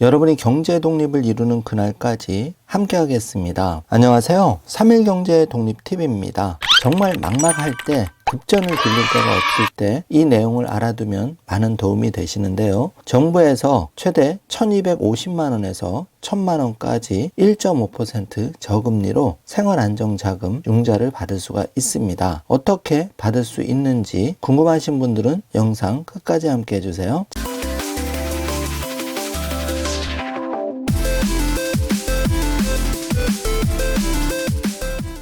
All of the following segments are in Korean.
여러분이 경제 독립을 이루는 그날까지 함께 하겠습니다. 안녕하세요. 3일 경제 독립TV입니다. 정말 막막할 때, 급전을 빌릴 데가 없을 때 이 내용을 알아두면 많은 도움이 되시는데요. 정부에서 최대 1250만원에서 1000만원까지 1.5% 저금리로 생활안정자금 융자를 받을 수가 있습니다. 어떻게 받을 수 있는지 궁금하신 분들은 영상 끝까지 함께 해주세요.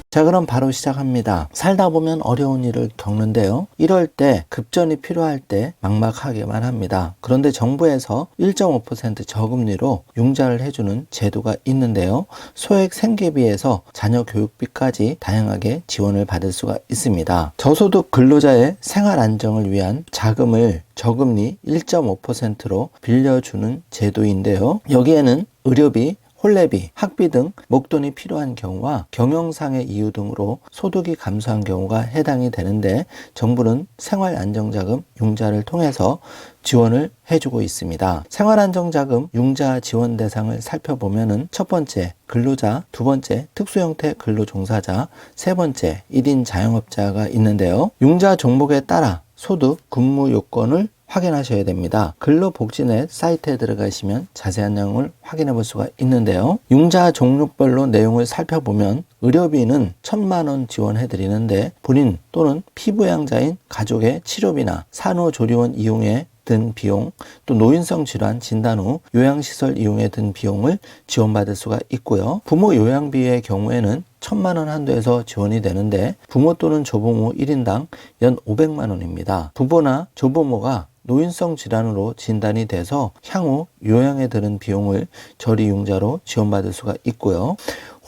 자, 그럼 바로 시작합니다. 살다 보면 어려운 일을 겪는데요. 이럴 때 급전이 필요할 때 막막하게만 합니다. 그런데 정부에서 1.5% 저금리로 융자를 해주는 제도가 있는데요. 소액 생계비에서 자녀 교육비까지 다양하게 지원을 받을 수가 있습니다. 저소득 근로자의 생활 안정을 위한 자금을 저금리 1.5%로 빌려주는 제도인데요. 여기에는 의료비, 혼례비, 학비 등 목돈이 필요한 경우와 경영상의 이유 등으로 소득이 감소한 경우가 해당이 되는데, 정부는 생활안정자금 융자를 통해서 지원을 해주고 있습니다. 생활안정자금 융자 지원 대상을 살펴보면은 첫 번째 근로자, 두 번째 특수형태 근로종사자, 세 번째 1인 자영업자가 있는데요. 융자 종목에 따라 소득, 근무 요건을 확인하셔야 됩니다. 근로복지넷 사이트에 들어가시면 자세한 내용을 확인해 볼 수가 있는데요. 융자 종목별로 내용을 살펴보면 의료비는 1000만원 지원해 드리는데, 본인 또는 피부양자인 가족의 치료비나 산후조리원 이용에 든 비용, 또 노인성 질환 진단 후 요양시설 이용에 든 비용을 지원받을 수가 있고요. 부모 요양비의 경우에는 1000만원 한도에서 지원이 되는데, 부모 또는 조부모 1인당 연 500만원입니다. 부모나 조부모가 노인성 질환으로 진단이 돼서 향후 요양에 드는 비용을 저리융자로 지원받을 수가 있고요.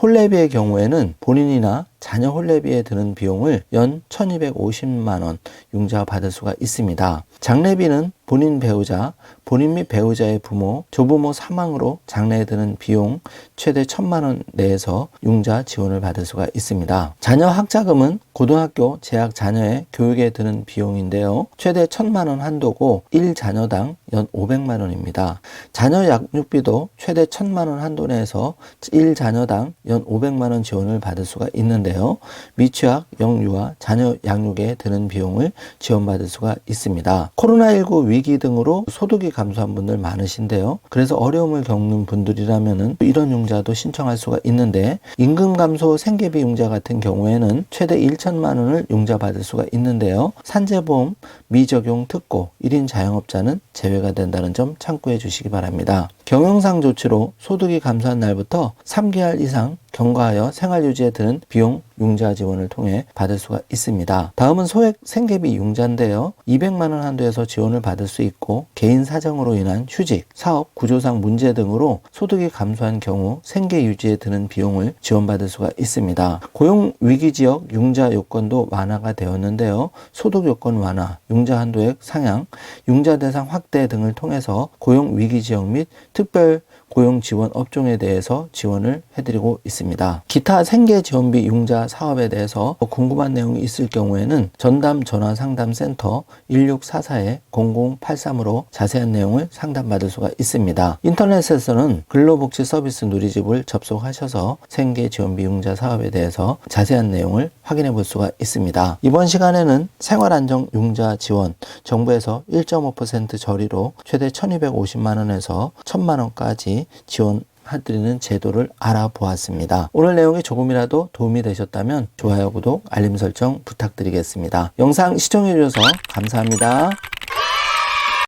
혼례비의 경우에는 본인이나 자녀 혼례비에 드는 비용을 연 1250만원 융자 받을 수가 있습니다. 장례비는 본인 배우자, 본인 및 배우자의 부모, 조부모 사망으로 장례에 드는 비용 최대 1000만원 내에서 융자 지원을 받을 수가 있습니다. 자녀 학자금은 고등학교 재학 자녀의 교육에 드는 비용인데요. 최대 1000만원 한도고 1자녀당 연 500만원입니다. 자녀 양육비도 최대 1000만원 한도 내에서 1자녀당 연 500만원 지원을 받을 수가 있는데요. 미취학, 영유아, 자녀 양육에 드는 비용을 지원받을 수가 있습니다. 코로나19 위기 등으로 소득이 감소한 분들 많으신데요. 그래서 어려움을 겪는 분들이라면 이런 융자도 신청할 수가 있는데, 임금 감소 생계비 융자 같은 경우에는 최대 1천만원을 융자 받을 수가 있는데요. 산재보험 미적용 특고 1인 자영업자는 제외가 된다는 점 참고해 주시기 바랍니다. 경영상 조치로 소득이 감소한 날부터 3개월 이상 경과하여 생활유지에 드는 비용 융자 지원을 통해 받을 수가 있습니다. 다음은 소액 생계비 융자인데요. 200만원 한도에서 지원을 받을 수 있고, 개인 사정으로 인한 휴직, 사업, 구조상 문제 등으로 소득이 감소한 경우 생계 유지에 드는 비용을 지원받을 수가 있습니다. 고용 위기 지역 융자 요건도 완화가 되었는데요. 소득 요건 완화, 융자 한도액 상향, 융자 대상 확대 등을 통해서 고용 위기 지역 및 특별 고용 지원 업종에 대해서 지원을 해드리고 있습니다. 기타 생계 지원비 융자 사업에 대해서 궁금한 내용이 있을 경우에는 전담 전화 상담센터 1644-0083으로 자세한 내용을 상담받을 수가 있습니다. 인터넷에서는 근로복지 서비스 누리집을 접속하셔서 생계 지원비 융자 사업에 대해서 자세한 내용을 확인해 볼 수가 있습니다. 이번 시간에는 생활안정 융자 지원, 정부에서 1.5% 저리로 최대 1250만원에서 1000만원까지 지원해드리는 제도를 알아보았습니다. 오늘 내용이 조금이라도 도움이 되셨다면 좋아요, 구독, 알림 설정 부탁드리겠습니다. 영상 시청해주셔서 감사합니다.